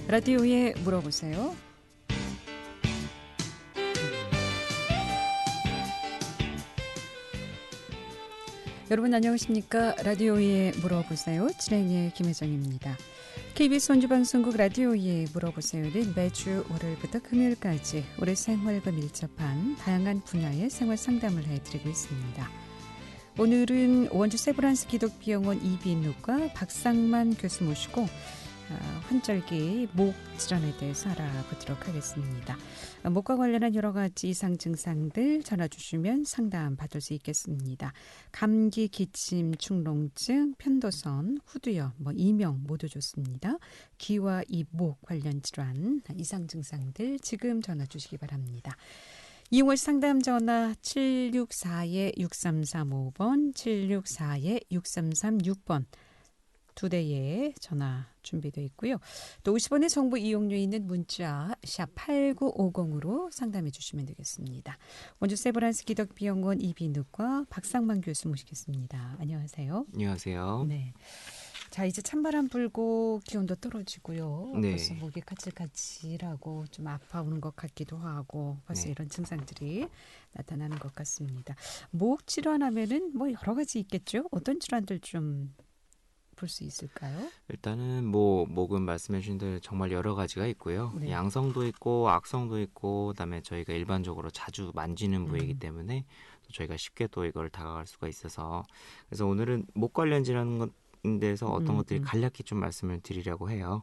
라디오에 물어보세요. 여러분 안녕하십니까? 라디오에 물어보세요. 진행의 김혜정입니다. KBS 원주방송국 라디오에 물어보세요는 매주 월요일부터 금요일까지 우리 생활과 밀접한 다양한 분야의 생활 상담을 해드리고 있습니다. 오늘은 원주 세브란스 기독비영원 이비인후과 박상만 교수 모시고 환절기 목 질환에 대해서 알아보도록 하겠습니다. 목과 관련한 여러 가지 이상 증상들 전화 주시면 상담 받을 수 있겠습니다. 감기, 기침, 축농증, 편도선, 후두염, 이명 모두 좋습니다. 귀와 입, 목 관련 질환, 이상 증상들 지금 전화 주시기 바랍니다. 이용할 상담 전화 764-6335번, 764-6336번 두 대의 전화 준비되어 있고요. 또 50원의 정보 이용료 있는 문자 샵 8950으로 상담해 주시면 되겠습니다. 원주 세브란스 기독비영원 이비인후과 박상만 교수 모시겠습니다. 안녕하세요. 안녕하세요. 네. 자, 이제 찬바람 불고 기온도 떨어지고요. 네. 벌써 목이 까칠까칠하고 좀 아파오는 것 같기도 하고 벌써 네. 이런 증상들이 나타나는 것 같습니다. 목 질환하면은 여러 가지 있겠죠? 어떤 질환들 좀 볼 수 있을까요? 일단은 목은 말씀해 주신 대로 정말 여러 가지가 있고요. 네. 양성도 있고 악성도 있고 그다음에 저희가 일반적으로 자주 만지는 부위이기 때문에 또 저희가 쉽게 또 이걸 다가갈 수가 있어서 그래서 오늘은 목 관련 질환 대해서 어떤 것들이 간략히 좀 말씀을 드리려고 해요.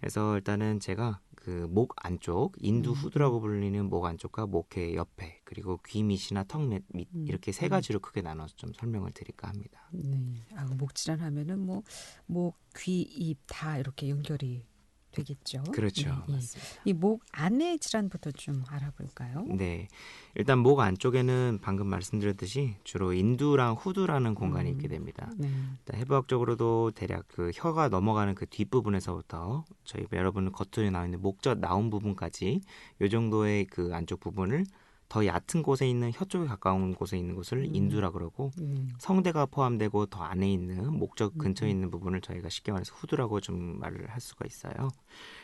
그래서 일단은 제가 그 목 안쪽, 인두 후두라고 불리는 목 안쪽과 목회 옆에 그리고 귀 밑이나 턱 밑 이렇게 세 가지로 크게 나눠서 좀 설명을 드릴까 합니다. 네. 목 질환 하면은 목, 귀, 입 다 이렇게 연결이 되겠죠. 그렇죠. 네. 맞습니다. 이 목 안의 질환부터 좀 알아볼까요? 네. 일단 목 안쪽에는 방금 말씀드렸듯이 주로 인두랑 후두라는 공간이 있게 됩니다. 네. 일단 해부학적으로도 대략 그 혀가 넘어가는 그 뒷부분에서부터 저희 여러분 겉으로 나와 있는 목젖 나온 부분까지 이 정도의 그 안쪽 부분을 더 얕은 곳에 있는 혀 쪽에 가까운 곳에 있는 곳을 인두라 그러고 성대가 포함되고 더 안에 있는 목젖 근처에 있는 부분을 저희가 쉽게 말해서 후두라고 좀 말을 할 수가 있어요.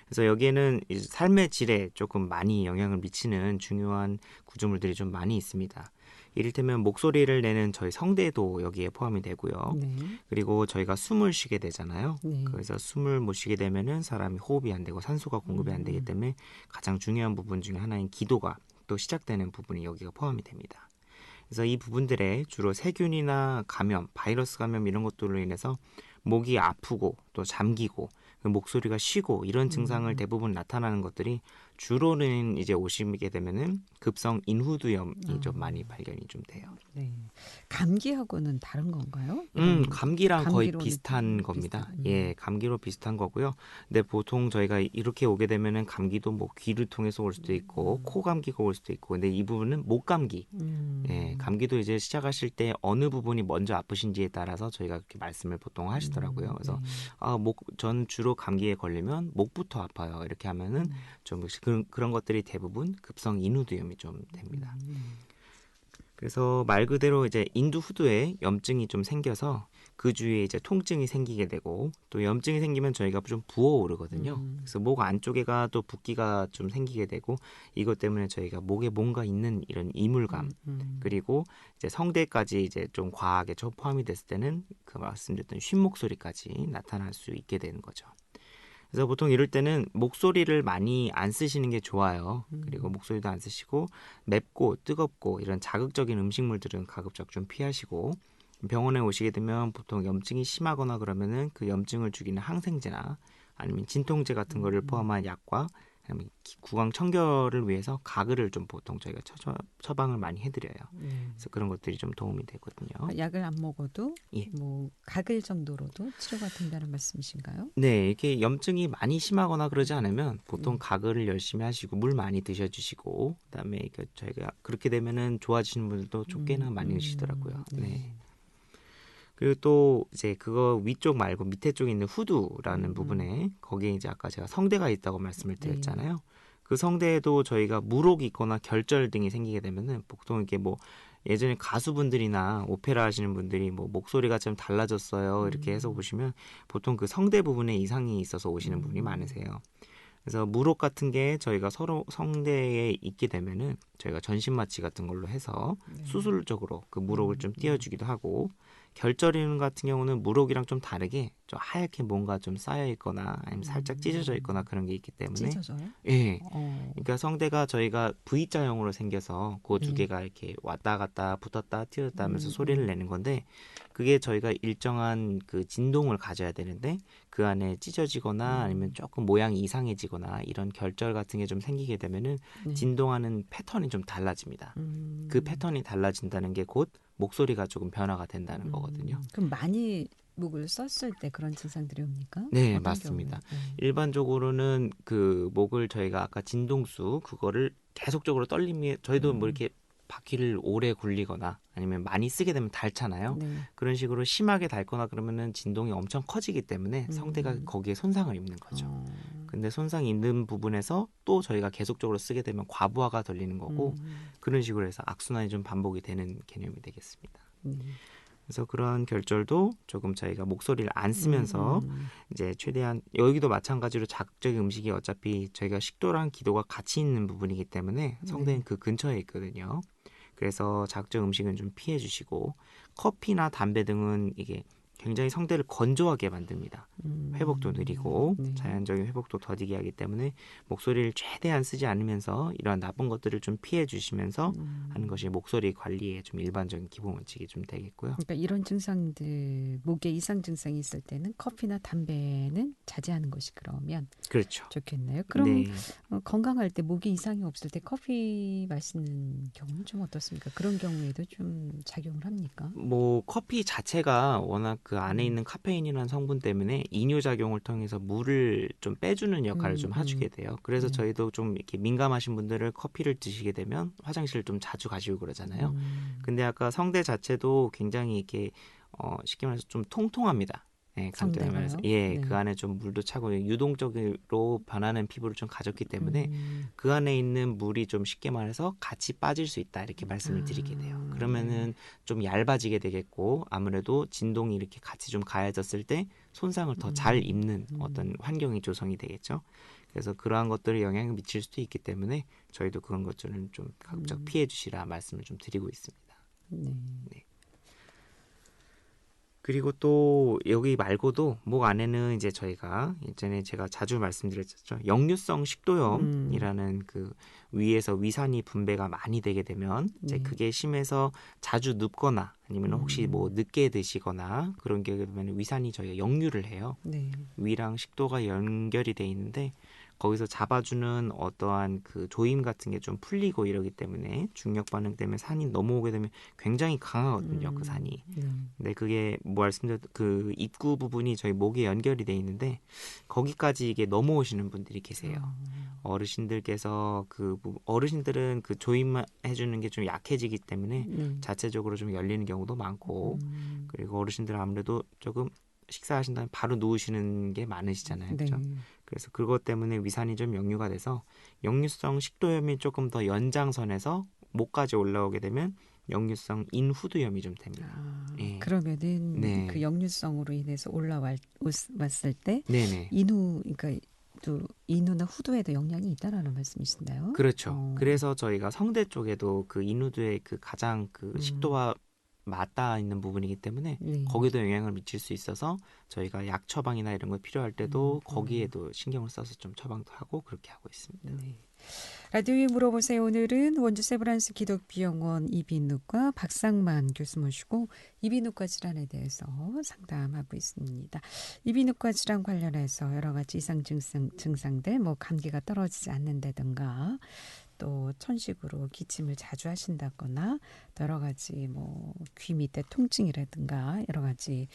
그래서 여기에는 이제 삶의 질에 조금 많이 영향을 미치는 중요한 구조물들이 좀 많이 있습니다. 이를테면 목소리를 내는 저희 성대도 여기에 포함이 되고요. 네. 그리고 저희가 숨을 쉬게 되잖아요. 네. 그래서 숨을 못 쉬게 되면은 사람이 호흡이 안 되고 산소가 공급이 안 되기 때문에 가장 중요한 부분 중에 하나인 기도가 또 시작되는 부분이 여기가 포함이 됩니다. 그래서 이 부분들에 주로 세균이나 감염, 바이러스 감염 이런 것들로 인해서 목이 아프고 또 잠기고 목소리가 쉬고 이런 증상을 대부분 나타나는 것들이 주로는 이제 오시게 되면은 급성 인후두염이 좀 많이 발견이 좀 돼요. 네. 감기하고는 다른 건가요? 감기랑 거의 감기로는 비슷한 겁니다. 비슷한, 예, 감기로 비슷한 거고요. 근데 보통 저희가 이렇게 오게 되면은 감기도 귀를 통해서 올 수도 있고 코 감기가 올 수도 있고 근데 이 부분은 목 감기. 예, 감기도 이제 시작하실 때 어느 부분이 먼저 아프신지에 따라서 저희가 그렇게 말씀을 보통 하시더라고요. 그래서 전 주로 감기에 걸리면 목부터 아파요. 이렇게 하면은 좀 그런 것들이 대부분 급성 인후두염이 좀 됩니다. 그래서 말 그대로 이제 인두 후두에 염증이 좀 생겨서 그 주위에 이제 통증이 생기게 되고 또 염증이 생기면 저희가 좀 부어오르거든요. 그래서 목 안쪽에가 또 붓기가 좀 생기게 되고 이것 때문에 저희가 목에 뭔가 있는 이런 이물감 그리고 이제 성대까지 이제 좀 과하게 포함이 됐을 때는 그 말씀드렸던 쉰 목소리까지 나타날 수 있게 되는 거죠. 그래서 보통 이럴 때는 목소리를 많이 안 쓰시는 게 좋아요. 그리고 목소리도 안 쓰시고 맵고 뜨겁고 이런 자극적인 음식물들은 가급적 좀 피하시고 병원에 오시게 되면 보통 염증이 심하거나 그러면은 그 염증을 죽이는 항생제나 아니면 진통제 같은 거를 포함한 약과 구강 청결을 위해서 가글을 좀 보통 저희가 처방을 많이 해드려요. 그래서 그런 것들이 좀 도움이 되거든요. 약을 안 먹어도 예. 가글 정도로도 치료가 된다는 말씀이신가요? 네, 이렇게 염증이 많이 심하거나 그러지 않으면 보통 가글을 열심히 하시고 물 많이 드셔주시고 그다음에 저희가 그렇게 되면은 좋아지시는 분들도 좁게나 많이 드시더라고요. 네. 그리고 또 이제 그거 위쪽 말고 밑에 쪽에 있는 후두라는 부분에 거기에 이제 아까 제가 성대가 있다고 말씀을 드렸잖아요. 그 성대에도 저희가 물혹이 있거나 결절 등이 생기게 되면은 보통 이게 예전에 가수분들이나 오페라 하시는 분들이 목소리가 좀 달라졌어요. 이렇게 해서 보시면 보통 그 성대 부분에 이상이 있어서 오시는 분이 많으세요. 그래서 무록 같은 게 저희가 서로 성대에 있게 되면은 저희가 전신 마취 같은 걸로 해서 수술적으로 그 무록을 좀 띄워주기도 하고, 결절임 같은 경우는 무록이랑 좀 다르게 좀 하얗게 뭔가 좀 쌓여 있거나 아니면 살짝 찢어져 있거나 그런 게 있기 때문에 찢어져요? 예. 그러니까 성대가 저희가 V자형으로 생겨서 그 두 네. 개가 이렇게 왔다 갔다 붙었다 튀었다 하면서 소리를 내는 건데, 그게 저희가 일정한 그 진동을 가져야 되는데 그 안에 찢어지거나 아니면 조금 모양이 이상해지거나 이런 결절 같은 게 좀 생기게 되면은 네. 진동하는 패턴이 좀 달라집니다. 그 패턴이 달라진다는 게 곧 목소리가 조금 변화가 된다는 거거든요. 그럼 많이 목을 썼을 때 그런 증상들이 옵니까? 네, 어떤 맞습니다. 경우에? 일반적으로는 그 목을 저희가 아까 진동수 그거를 계속적으로 떨림이, 저희도 뭐 이렇게 바퀴를 오래 굴리거나 아니면 많이 쓰게 되면 닳잖아요. 네. 그런 식으로 심하게 닳거나 그러면은 진동이 엄청 커지기 때문에 성대가 거기에 손상을 입는 거죠. 근데 손상이 있는 부분에서 또 저희가 계속적으로 쓰게 되면 과부하가 들리는 거고, 그런 식으로 해서 악순환이 좀 반복이 되는 개념이 되겠습니다. 그래서 그런 결절도 조금 저희가 목소리를 안 쓰면서 이제 최대한, 여기도 마찬가지로 자극적인 음식이 어차피 저희가 식도랑 기도가 같이 있는 부분이기 때문에 성대는 그 근처에 있거든요. 그래서 자극적 음식은 좀 피해 주시고, 커피나 담배 등은 이게 굉장히 성대를 건조하게 만듭니다. 회복도 느리고 자연적인 회복도 더디게 하기 때문에 목소리를 최대한 쓰지 않으면서 이러한 나쁜 것들을 좀 피해 주시면서 하는 것이 목소리 관리의 좀 일반적인 기본 원칙이 좀 되겠고요. 그러니까 이런 증상들, 목에 이상 증상이 있을 때는 커피나 담배는 자제하는 것이 그러면 그렇죠. 좋겠네요. 그럼 네. 건강할 때 목에 이상이 없을 때 커피 마시는 경우는 좀 어떻습니까? 그런 경우에도 좀 작용을 합니까? 뭐 커피 자체가 워낙 그 안에 있는 카페인이라는 성분 때문에 이뇨작용을 통해서 물을 좀 빼주는 역할을 좀 해주게 돼요. 그래서 저희도 좀 이렇게 민감하신 분들을 커피를 드시게 되면 화장실을 좀 자주 가시고 그러잖아요. 근데 아까 성대 자체도 굉장히 이렇게 쉽게 말해서 좀 통통합니다. 예, 간단히 말해서 성대가요? 그 안에 좀 물도 차고 유동적으로 변하는 피부를 좀 가졌기 때문에 그 안에 있는 물이 좀 쉽게 말해서 같이 빠질 수 있다, 이렇게 말씀을 드리게 돼요. 그러면은 좀 얇아지게 되겠고, 아무래도 진동이 이렇게 같이 좀 가해졌을 때 손상을 더 잘 입는 어떤 환경이 조성이 되겠죠. 그래서 그러한 것들이 영향을 미칠 수도 있기 때문에 저희도 그런 것들은 좀 가급적 피해 주시라 말씀을 좀 드리고 있습니다. 네. 그리고 또 여기 말고도 목 안에는 이제 저희가 예전에 제가 자주 말씀드렸죠. 역류성 식도염이라는 그 위에서 위산이 분배가 많이 되게 되면 이제 그게 심해서 자주 눕거나 아니면 혹시 뭐 늦게 드시거나 그런 경우에 되면 위산이 저희가 역류를 해요. 위랑 식도가 연결이 돼 있는데 거기서 잡아주는 어떠한 그 조임 같은 게 좀 풀리고 이러기 때문에 중력 반응 때문에 산이 넘어오게 되면 굉장히 강하거든요, 그 산이. 근데 그게 뭐 말씀드렸 그 입구 부분이 저희 목에 연결이 돼 있는데 거기까지 이게 넘어오시는 분들이 계세요. 어르신들께서 어르신들은 그 조임해 주는 게 좀 약해지기 때문에 자체적으로 좀 열리는 경우도 많고, 그리고 어르신들은 아무래도 조금 식사하신 다음에 바로 누우시는 게 많으시잖아요. 그렇죠? 그래서 그것 때문에 위산이 좀 역류가 돼서 역류성 식도염이 조금 더 연장선에서 목까지 올라오게 되면 역류성 인후두염이 좀 됩니다. 그러면은 그 역류성으로 인해서 올라왔을 때 네네. 그러니까 또 인후나 후두에도 영향이 있다라는 말씀이신가요? 그렇죠. 그래서 저희가 성대 쪽에도 그 인후두의 그 가장 그 식도와 맞닿아 있는 부분이기 때문에 거기도 영향을 미칠 수 있어서 저희가 약 처방이나 이런 거 필요할 때도 거기에도 신경을 써서 좀 처방도 하고 그렇게 하고 있습니다. 라디오에 물어보세요. 오늘은 원주 세브란스 기독비영원 이비인후과 박상만 교수 모시고 이비인후과 질환에 대해서 상담하고 있습니다. 이비인후과 질환 관련해서 여러 가지 이상 증상들, 뭐 감기가 떨어지지 않는다든가 또 천식으로 기침을 자주 하신다거나 여러 가지 뭐 귀 밑에 통증이라든가 여러 가지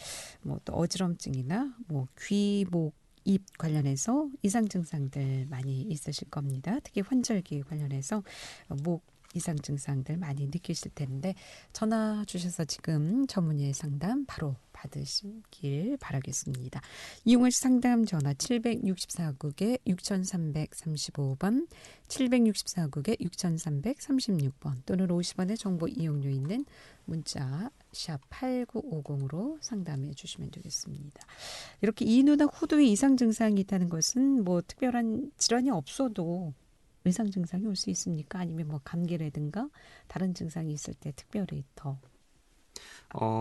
뭐 또 어지럼증이나 뭐 귀, 목, 입 관련해서 이상 증상들 많이 있으실 겁니다. 특히 환절기 관련해서 목 이상 증상들 많이 느끼실 텐데 전화 주셔서 지금 전문의 상담 바로 받으시길 바라겠습니다. 이용할 상담 전화 764국에 6335번, 764국에 6336번 또는 50원의 정보 이용료 있는 문자 샵 8950으로 상담해 주시면 되겠습니다. 이렇게 인후나 후두에 이상 증상이 있다는 것은 뭐 특별한 질환이 없어도 이상 증상이 올 수 있습니까? 아니면 뭐 감기라든가 다른 증상이 있을 때 특별히 더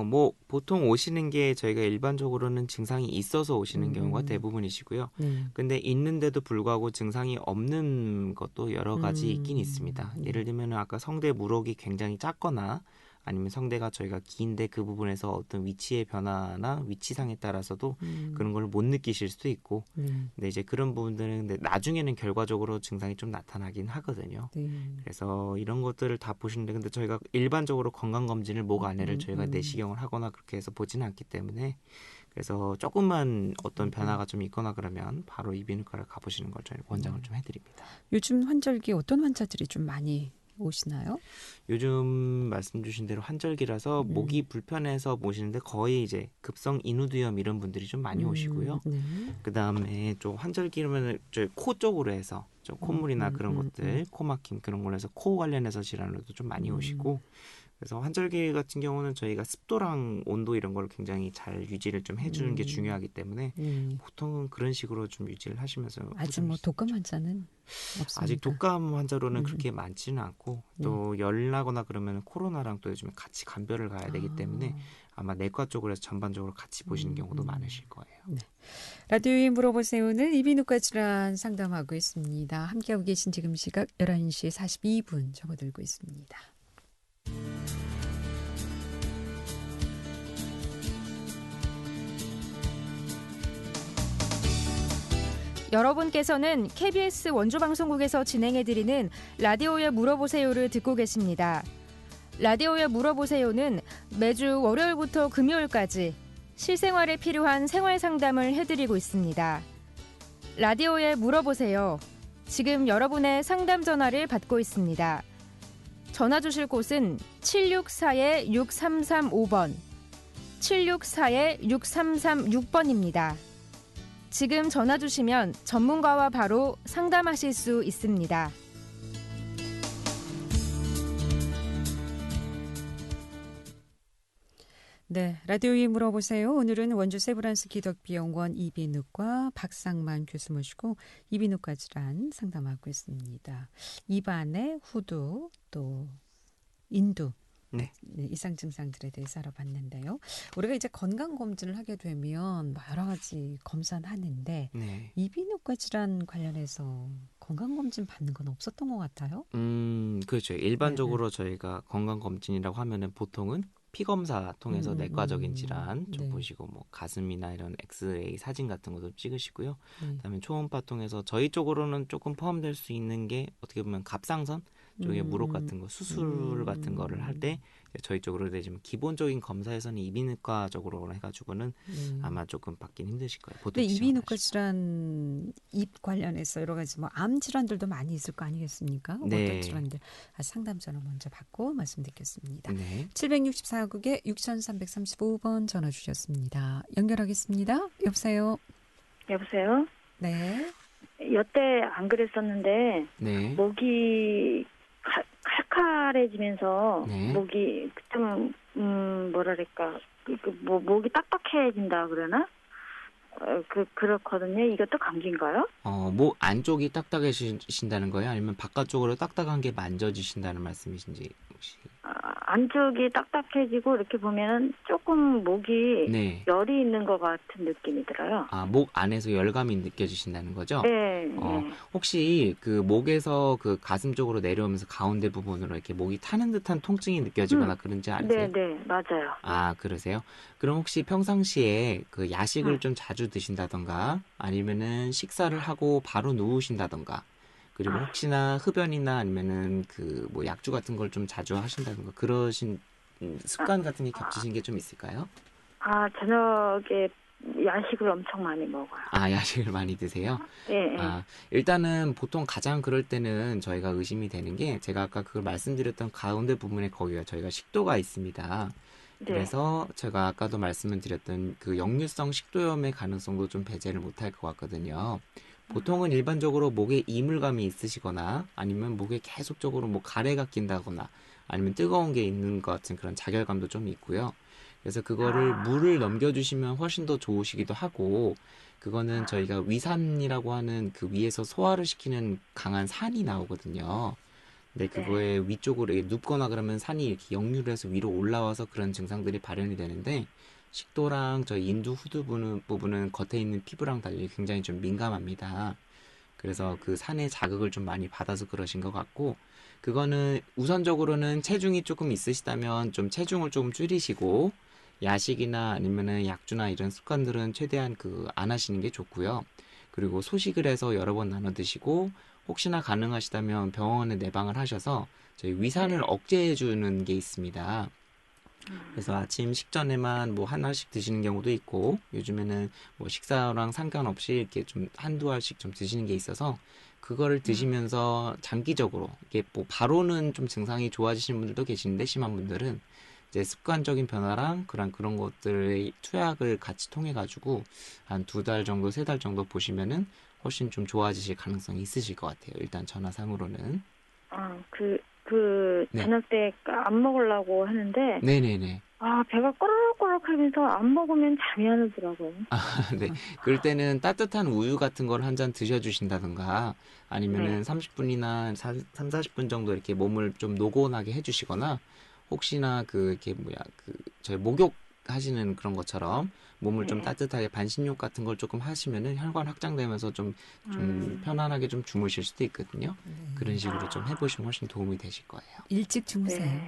뭐 보통 오시는 게 저희가 일반적으로는 증상이 있어서 오시는 경우가 대부분이시고요. 근데 있는데도 불구하고 증상이 없는 것도 여러 가지 있긴 있습니다. 예를 들면 아까 성대 물혹이 굉장히 작거나 아니면 성대가 저희가 긴데 그 부분에서 어떤 위치의 변화나 위치상에 따라서도 그런 걸 못 느끼실 수도 있고 근데 이제 그런 부분들은 근데 나중에는 결과적으로 증상이 좀 나타나긴 하거든요. 그래서 이런 것들을 다 보시는데 근데 저희가 일반적으로 건강검진을 목 안에를 저희가 내시경을 하거나 그렇게 해서 보지는 않기 때문에 그래서 조금만 어떤 변화가 좀 있거나 그러면 바로 이비인후과를 가보시는 걸 저희 권장을 좀 해드립니다. 요즘 환절기 어떤 환자들이 좀 많이 오시나요? 요즘 말씀 주신 대로 환절기라서 목이 불편해서 오시는데 거의 이제 급성 인후두염 이런 분들이 좀 많이 오시고요. 그다음에 좀 환절기라면 저 코 쪽으로 해서 좀 콧물이나 그런 것들, 코 막힘 그런 걸로 해서 코 관련해서 질환으로도 좀 많이 오시고 그래서 환절기 같은 경우는 저희가 습도랑 온도 이런 걸 굉장히 잘 유지를 좀 해주는 게 중요하기 때문에 보통은 그런 식으로 좀 유지를 하시면서 아직 뭐 독감 환자는 없습니까? 아직 독감 환자로는 그렇게 많지는 않고 또 열 나거나 그러면 코로나랑 또 요즘에 같이 간별을 가야 되기 때문에 아마 내과 쪽으로 해서 전반적으로 같이 보시는 경우도 많으실 거예요. 네. 라디오에 물어보세요는 이비인후과 질환 상담하고 있습니다. 함께하고 계신 지금 시각 11시 42분 접어들고 있습니다. 여러분께서는 KBS 원주방송국에서 진행해드리는 라디오에 물어보세요를 듣고 계십니다. 라디오에 물어보세요는 매주 월요일부터 금요일까지 실생활에 필요한 생활 상담을 해드리고 있습니다. 라디오에 물어보세요. 지금 여러분의 상담 전화를 받고 있습니다. 전화 주실 곳은 764-6335번, 764-6336번입니다. 지금 전화 주시면 전문가와 바로 상담하실 수 있습니다. 네, 라디오에 물어보세요. 오늘은 원주 세브란스 기덕비용원 이비인후과 박상만 교수 모시고 이비인후과 질환 상담하고 있습니다. 입안의 후두 또 인두 네. 이상 증상들에 대해서 알아봤는데요. 우리가 이제 건강검진을 하게 되면 여러 가지 검사는 하는데 이비인후과 질환 관련해서 건강검진 받는 건 없었던 것 같아요. 그렇죠. 일반적으로 저희가 건강검진이라고 하면은 보통은 피검사 통해서 내과적인 질환 좀 보시고 뭐 가슴이나 이런 엑스레이 사진 같은 것도 찍으시고요. 그다음에 초음파 통해서 저희 쪽으로는 조금 포함될 수 있는 게 어떻게 보면 갑상선 쪽에 물혹 같은 거 수술 같은 거를 할 때 저희 쪽으로 되지만 기본적인 검사에서는 이비인후과 쪽으로 해가지고는 아마 조금 받긴 힘드실 거예요. 보통 근데 이비인후과 질환 입 관련해서 여러 가지 뭐 암 질환들도 많이 있을 거 아니겠습니까? 네. 어떤 질환들 상담 전화 먼저 받고 말씀 듣겠습니다. 네. 764국에 6335번 전화 주셨습니다. 연결하겠습니다. 여보세요. 여보세요? 네. 여태 안 그랬었는데 목이 칼칼해지면서 목이 좀 뭐랄까 목이 딱딱해진다 그러나 그렇거든요. 이것도 감기인가요? 목 안쪽이 딱딱해지신다는 거예요? 아니면 바깥쪽으로 딱딱한 게 만져지신다는 말씀이신지 혹시? 안쪽이 딱딱해지고 이렇게 보면은 조금 목이 열이 있는 것 같은 느낌이 들어요. 목 안에서 열감이 느껴지신다는 거죠? 네. 혹시 그 목에서 그 가슴 쪽으로 내려오면서 가운데 부분으로 이렇게 목이 타는 듯한 통증이 느껴지거나 그런지 아세요? 네, 맞아요. 그러세요? 그럼 혹시 평상시에 그 야식을 좀 자주 드신다던가 아니면은 식사를 하고 바로 누우신다던가 그리고 혹시나 흡연이나 아니면은 그 뭐 약주 같은 걸 좀 자주 하신다든가 그러신 습관 같은 게 겹치신 게 좀 있을까요? 저녁에 야식을 엄청 많이 먹어요. 야식을 많이 드세요? 네. 일단은 보통 가장 그럴 때는 저희가 의심이 되는 게 제가 아까 그걸 말씀드렸던 가운데 부분에 거기가 저희가 식도가 있습니다. 네. 그래서 제가 아까도 말씀을 드렸던 그 역류성 식도염의 가능성도 좀 배제를 못할 것 같거든요. 보통은 일반적으로 목에 이물감이 있으시거나 아니면 목에 계속적으로 뭐 가래가 낀다거나 아니면 뜨거운 게 있는 것 같은 그런 자결감도 좀 있고요. 그래서 그거를 물을 넘겨주시면 훨씬 더 좋으시기도 하고, 그거는 저희가 위산이라고 하는 그 위에서 소화를 시키는 강한 산이 나오거든요. 근데 그거에 위쪽으로 이렇게 눕거나 그러면 산이 이렇게 역류를 해서 위로 올라와서 그런 증상들이 발현이 되는데, 식도랑 저희 인두 후두 부분은 겉에 있는 피부랑 달리 굉장히 좀 민감합니다. 그래서 그 산의 자극을 좀 많이 받아서 그러신 것 같고, 그거는 우선적으로는 체중이 조금 있으시다면 좀 체중을 조금 줄이시고, 야식이나 아니면은 약주나 이런 습관들은 최대한 안 하시는 게 좋고요. 그리고 소식을 해서 여러 번 나눠 드시고, 혹시나 가능하시다면 병원에 내방을 하셔서 저희 위산을 억제해 주는 게 있습니다. 그래서 아침 식전에만 뭐 하나씩 드시는 경우도 있고, 요즘에는 뭐 식사랑 상관없이 이렇게 좀 한두 알씩 좀 드시는 게 있어서, 그거를 드시면서 장기적으로 이게 뭐 바로는 좀 증상이 좋아지시는 분들도 계시는데, 심한 분들은 이제 습관적인 변화랑 그런 것들의 투약을 같이 통해 가지고 한 2달 정도, 3달 정도 보시면은 훨씬 좀 좋아지실 가능성이 있으실 것 같아요. 일단 전화상으로는. 네. 저녁 때 안 먹으려고 하는데. 네네네. 배가 꼬르륵꼬르륵 하면서 안 먹으면 잠이 안 오더라고요. 네. 그럴 때는 따뜻한 우유 같은 걸 한 잔 드셔주신다든가, 아니면은 30분이나 3, 40분 정도 이렇게 몸을 좀 노곤하게 해주시거나, 혹시나 저희 목욕 하시는 그런 것처럼 몸을 좀 따뜻하게 반신욕 같은 걸 조금 하시면은 혈관 확장되면서 좀 편안하게 좀 주무실 수도 있거든요. 그런 식으로 좀 해보시면 훨씬 도움이 되실 거예요. 일찍 주무세요.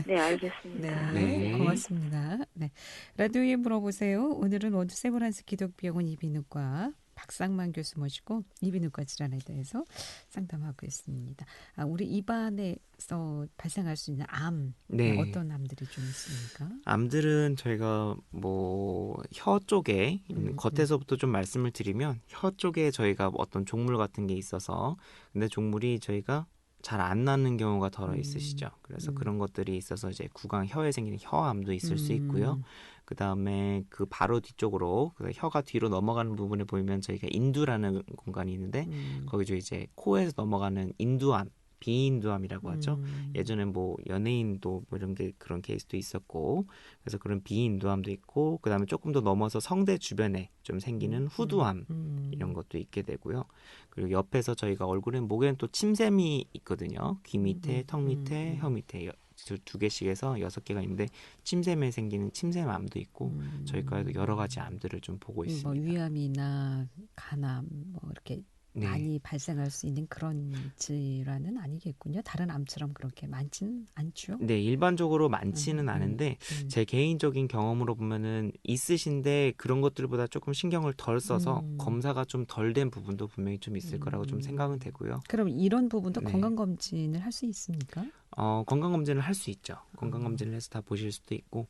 네, 알겠습니다. 네, 고맙습니다. 네, 라디오에 물어보세요. 오늘은 원주 세브란스 기독병원 이비인후과 박상만 교수 모시고 이비인후과 질환에 대해서 상담하고 있습니다. 우리 입안에서 발생할 수 있는 암, 네. 어떤 암들이 좀 있습니까? 암들은 저희가 뭐 혀 쪽에 겉에서부터 좀 말씀을 드리면, 혀 쪽에 저희가 어떤 종물 같은 게 있어서, 근데 종물이 저희가 잘 안 나는 경우가 덜어 있으시죠. 그래서 그런 것들이 있어서 이제 구강 혀에 생기는 혀암도 있을 수 있고요. 그 다음에 그 바로 뒤쪽으로 혀가 뒤로 넘어가는 부분에 보이면 저희가 인두라는 공간이 있는데, 거기서 이제 코에서 넘어가는 인두암, 비인두암이라고 하죠. 예전에 뭐 연예인도 뭐 이런 게 그런 케이스도 있었고, 그래서 그런 비인두암도 있고, 그 다음에 조금 더 넘어서 성대 주변에 좀 생기는 후두암, 이런 것도 있게 되고요. 그리고 옆에서 저희가 목에는 또 침샘이 있거든요. 귀 밑에, 턱 밑에, 혀 밑에 2개씩 해서 6개가 있는데, 침샘에 생기는 침샘암도 있고, 저희과에도 여러 가지 암들을 좀 보고 있습니다. 뭐 위암이나 간암 뭐 이렇게 많이 발생할 수 있는 그런 질환은 아니겠군요. 다른 암처럼 그렇게 많지는 않죠. 네, 일반적으로 많지는 않은데 제 개인적인 경험으로 보면은 있으신데 그런 것들보다 조금 신경을 덜 써서 검사가 좀 덜 된 부분도 분명히 좀 있을 거라고 좀 생각은 되고요. 그럼 이런 부분도 건강검진을 할 수 있습니까? 건강검진을 할 수 있죠. 건강검진을 해서 다 보실 수도 있고.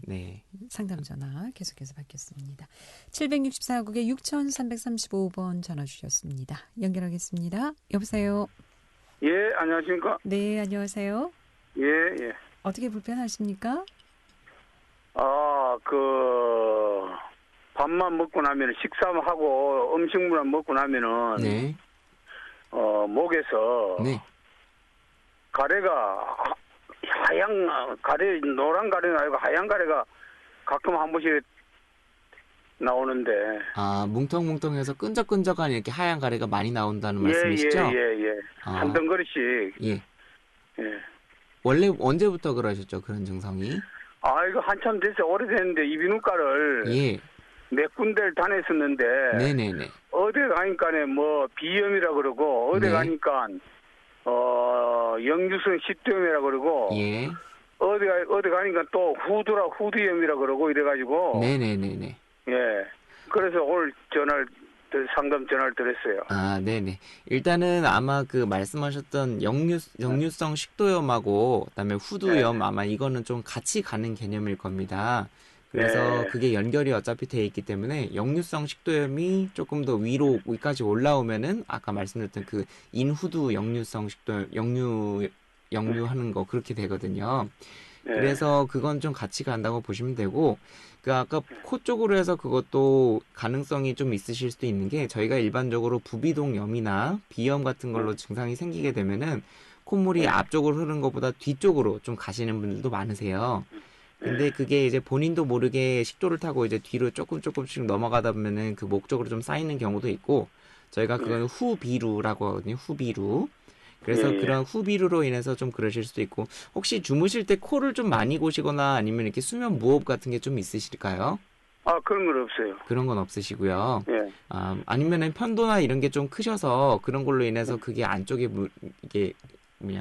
네. 상담 전화 계속해서 받겠습니다. 764국에 6335번 전화 주셨습니다. 연결하겠습니다. 여보세요. 예, 안녕하십니까? 네, 안녕하세요. 예. 어떻게 불편하십니까? 밥만 먹고 나면 식사하고 음식물만 먹고 나면은 네. 목에서 가래가 노란 가래는 아니고 하얀 가래가 가끔 한 번씩 나오는데. 뭉텅뭉텅해서 끈적끈적한 이렇게 하얀 가래가 많이 나온다는 말씀이시죠? 예. 한 덩거리씩. 예. 원래 언제부터 그러셨죠, 그런 증상이? 이거 한참 됐어요. 오래됐는데 이비인후과를 몇 군데를 다녔었는데. 네네네. 어디 가니까 뭐 비염이라 그러고, 어디 가니까 역류성 식도염이라 그러고, 어디 가니까 또 후두염이라 그러고 이래가지고. 네네네네. 예. 그래서 오늘 상담 전화를 드렸어요. 네네. 일단은 아마 말씀하셨던 역류성 식도염하고 그다음에 후두염, 아마 이거는 좀 같이 가는 개념일 겁니다. 그래서 그게 연결이 어차피 돼 있기 때문에 역류성 식도염이 조금 더 위까지 올라오면은 아까 말씀드렸던 그 인후두 역류성 식도염, 역류하는 거 그렇게 되거든요. 그래서 그건 좀 같이 간다고 보시면 되고, 그 아까 코 쪽으로 해서 그것도 가능성이 좀 있으실 수도 있는 게, 저희가 일반적으로 부비동염이나 비염 같은 걸로 증상이 생기게 되면은 콧물이 앞쪽으로 흐르는 것보다 뒤쪽으로 좀 가시는 분들도 많으세요. 근데 그게 이제 본인도 모르게 식도를 타고 이제 뒤로 조금씩 넘어가다 보면은 그 목 쪽으로 좀 쌓이는 경우도 있고, 저희가 그건 후비루라고 하거든요. 후비루. 그래서 그런 후비루로 인해서 좀 그러실 수도 있고, 혹시 주무실 때 코를 좀 많이 고시거나 아니면 이렇게 수면 무호흡 같은 게 좀 있으실까요? 그런 건 없어요. 그런 건 없으시고요. 아니면은 편도나 이런 게 좀 크셔서 그런 걸로 인해서 그게 안쪽에 이게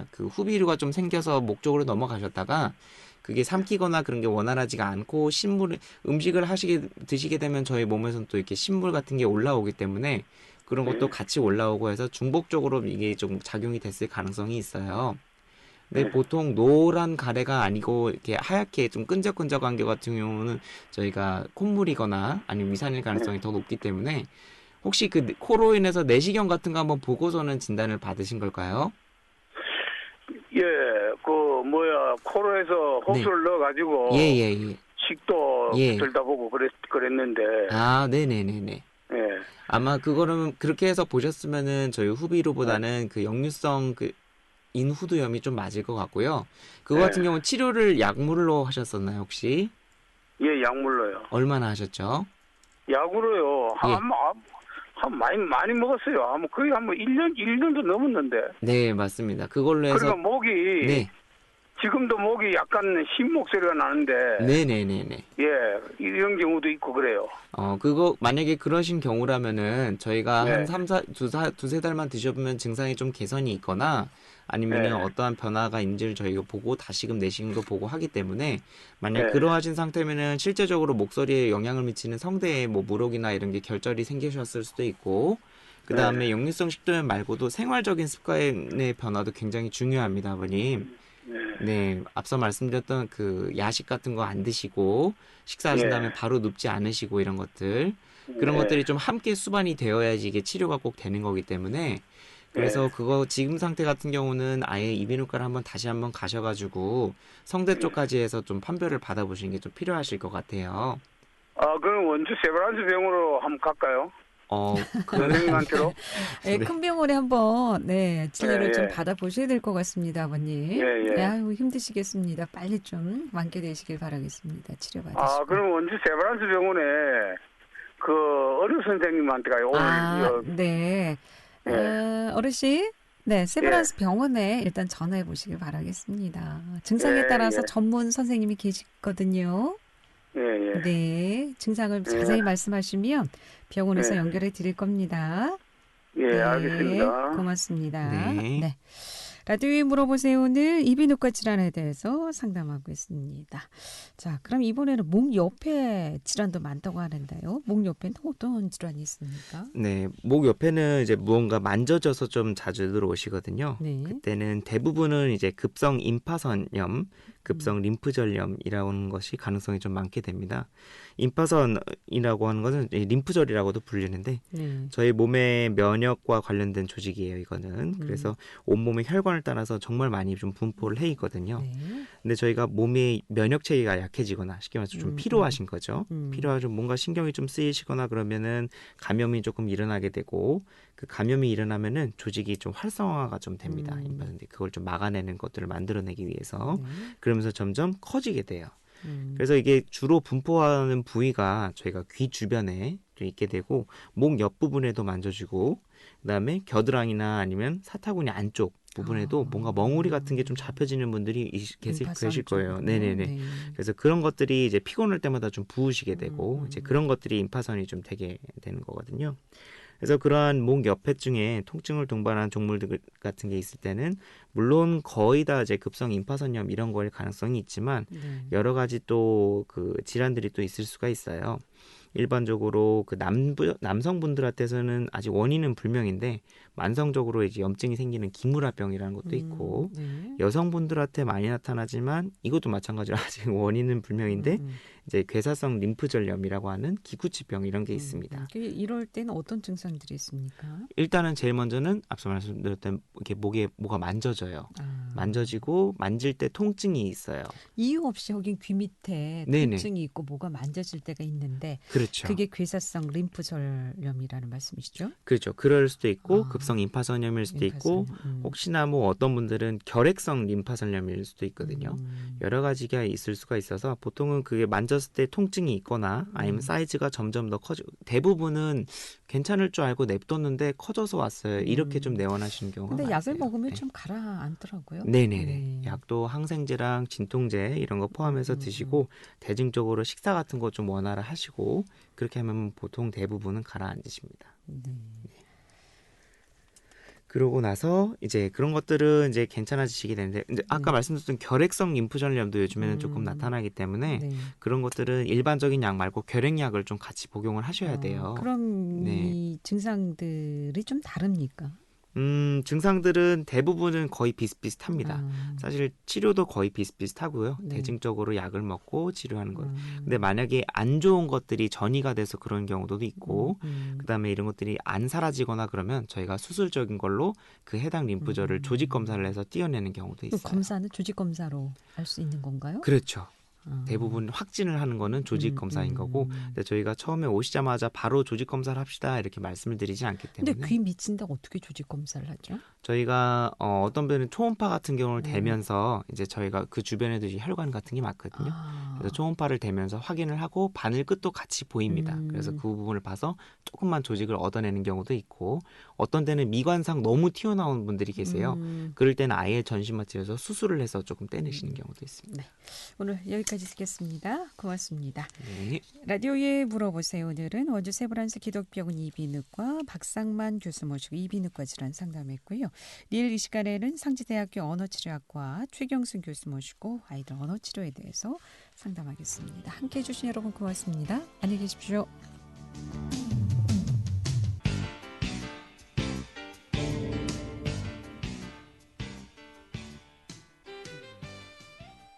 그 후비루가 좀 생겨서 목 쪽으로 넘어가셨다가 그게 삼키거나 그런 게 원활하지가 않고 음식을 드시게 되면 저희 몸에서는 또 이렇게 신물 같은 게 올라오기 때문에 그런 것도 같이 올라오고 해서 중복적으로 이게 좀 작용이 됐을 가능성이 있어요. 근데 보통 노란 가래가 아니고 이렇게 하얗게 좀 끈적끈적한 게 같은 경우는 저희가 콧물이거나 아니면 위산일 가능성이 더 높기 때문에, 혹시 그 코로 인해서 내시경 같은 거 한번 보고서는 진단을 받으신 걸까요? 코로 해서 호수를 넣어가지고 식도 들다보고 그랬는데. 네네네네. 아마 그거는 그렇게 해서 보셨으면은 저희 후비루보다는 그 역류성 그 인후두염이 좀 맞을 것 같고요. 그거 같은 경우는 치료를 약물로 하셨었나요, 혹시? 약물로요. 얼마나 하셨죠? 약으로요. 많이 먹었어요. 거의 1년도 넘었는데. 네, 맞습니다. 그걸로 해서. 그러니까 목이. 지금도 목이 약간 쉰 목소리가 나는데. 네네네네. 이런 경우도 있고 그래요. 그거 만약에 그러신 경우라면은 저희가 한 두세 달만 드셔보면 증상이 좀 개선이 있거나 아니면은 어떠한 변화가 있는지를 저희가 보고 다시금 내시경도 보고 하기 때문에, 만약 그러하신 상태면은 실제적으로 목소리에 영향을 미치는 성대에 뭐 물혹이나 이런 게 결절이 생기셨을 수도 있고, 그 다음에 역류성 식도염 말고도 생활적인 습관의 변화도 굉장히 중요합니다, 아버님. 네, 앞서 말씀드렸던 그 야식 같은 거 안 드시고 식사하신 다음에 바로 눕지 않으시고 이런 것들, 그런 것들이 좀 함께 수반이 되어야지 이게 치료가 꼭 되는 거기 때문에, 그래서 그거 지금 상태 같은 경우는 아예 이비인후과를 다시 한번 가셔가지고 성대 쪽까지 해서 좀 판별을 받아보시는 게 좀 필요하실 것 같아요. 그럼 원주 세브란스 병으로 한번 갈까요? 선생님한테로? 큰 병원에 한번 진료를 좀 받아보셔야 될 것 같습니다, 아버님. 아유, 힘드시겠습니다. 빨리 좀 완쾌되시길 바라겠습니다. 치료받으시고. 그럼 원주 세브란스 병원에 어느 선생님한테 가요? 네. 어르신, 세브란스 병원에 일단 전화해 보시길 바라겠습니다. 증상에 따라서 전문 선생님이 계시거든요. 네, 증상을 자세히 말씀하시면 병원에서 연결해 드릴 겁니다. 알겠습니다. 고맙습니다. 네. 라디오에 물어보세요는 이비인후과 질환에 대해서 상담하고 있습니다. 자, 그럼 이번에는 목 옆에 질환도 많다고 하는데요. 목 옆에는 어떤 질환이 있습니까? 네, 목 옆에는 이제 무언가 만져져서 좀 자주 들어오시거든요. 그때는 대부분은 이제 급성 임파선염, 급성 림프절염이라고 하는 것이 가능성이 좀 많게 됩니다. 임파선이라고 하는 것은 림프절이라고도 불리는데 저희 몸의 면역과 관련된 조직이에요, 이거는. 그래서 온몸의 혈관을 따라서 정말 많이 좀 분포를 해 있거든요. 근데 저희가 몸의 면역 체계가 약해지거나 쉽게 말해서 좀 피로하신 거죠. 피로하죠. 뭔가 신경이 좀 쓰이시거나 그러면은 감염이 조금 일어나게 되고, 그 감염이 일어나면은 조직이 좀 활성화가 좀 됩니다. 그걸 좀 막아내는 것들을 만들어내기 위해서. 그러면서 점점 커지게 돼요. 그래서 이게 주로 분포하는 부위가 저희가 귀 주변에 있게 되고, 목 옆부분에도 만져지고, 그다음에 겨드랑이나 아니면 사타구니 안쪽 부분에도 뭔가 멍울이 같은 게 좀 잡혀지는 분들이 계실 거예요. 네네네. 그래서 그런 것들이 이제 피곤할 때마다 좀 부으시게 되고, 이제 그런 것들이 임파선이 좀 되게 되는 거거든요. 그래서 그러한 목 옆에증에 통증을 동반한 종물들 같은 게 있을 때는 물론 거의 다 이제 급성 임파선염 이런 거일 가능성이 있지만 여러 가지 또 그 질환들이 또 있을 수가 있어요. 일반적으로 그 남성분들한테서는 아직 원인은 불명인데 만성적으로 이제 염증이 생기는 기무라병이라는 것도 있고, 여성분들한테 많이 나타나지만 이것도 마찬가지로 아직 원인은 불명인데 이제 괴사성 림프절염이라고 하는 기구치병 이런 게 있습니다. 이럴 때는 어떤 증상들이 있습니까? 일단은 제일 먼저는 앞서 말씀드렸던 이렇게 뭐가 만져져요. 만져지고 만질 때 통증이 있어요. 이유 없이 여긴 귀 밑에 통증이 있고 뭐가 만져질 때가 있는데 그렇죠. 그게 괴사성 림프절염이라는 말씀이시죠? 그렇죠. 그럴 수도 있고 급성 임파선염일 수도 있고 혹시나 뭐 어떤 분들은 결핵성 림파선염일 수도 있거든요. 여러 가지가 있을 수가 있어서 보통은 그게 만졌을 때 통증이 있거나 아니면 사이즈가 점점 더 커지고 대부분은 괜찮을 줄 알고 냅뒀는데 커져서 왔어요. 이렇게 좀 내원하시는 경우가 많아요. 근데 약을 먹으면 좀 가라앉더라고요. 네네네. 약도 항생제랑 진통제 이런 거 포함해서 드시고 대중적으로 식사 같은 거 좀 원활히 하시고 그렇게 하면 보통 대부분은 가라앉으십니다. 네. 그러고 나서 이제 그런 것들은 이제 괜찮아지시게 되는데 이제 아까 말씀드렸던 결핵성 림프절염도 요즘에는 조금 나타나기 때문에 그런 것들은 일반적인 약 말고 결핵약을 좀 같이 복용을 하셔야 돼요. 그럼 이 증상들이 좀 다릅니까? 증상들은 대부분은 거의 비슷비슷합니다. 사실 치료도 거의 비슷비슷하고요. 대증적으로 약을 먹고 치료하는 것. 근데 만약에 안 좋은 것들이 전이가 돼서 그런 경우도 있고 그다음에 이런 것들이 안 사라지거나 그러면 저희가 수술적인 걸로 그 해당 림프절을 조직 검사를 해서 띄어내는 경우도 있어요. 검사는 조직 검사로 할 수 있는 건가요? 그렇죠. 대부분 확진을 하는 거는 조직 검사인 거고 근데 저희가 처음에 오시자마자 바로 조직 검사를 합시다 이렇게 말씀을 드리지 않기 때문에 근데 귀 미친다고 어떻게 조직 검사를 하죠? 저희가 어떤 분은 초음파 같은 경우를 대면서 이제 저희가 그 주변에도 이제 혈관 같은 게 많거든요. 그래서 초음파를 대면서 확인을 하고 바늘 끝도 같이 보입니다. 그래서 그 부분을 봐서 조금만 조직을 얻어내는 경우도 있고 어떤 데는 미관상 너무 튀어나오는 분들이 계세요. 그럴 때는 아예 전신마취해서 수술을 해서 조금 떼내시는 경우도 있습니다. 네. 오늘 여기까지 듣겠습니다. 고맙습니다. 네. 라디오에 물어보세요. 오늘은 원주 세브란스 기독병원 이비인후과 박상만 교수 모시고 이비인후과 질환 상담했고요. 내일 이 시간에는 상지대학교 언어치료학과 최경순 교수 모시고 아이들 언어치료에 대해서 상담하겠습니다. 함께해 주신 여러분 고맙습니다. 안녕히 계십시오.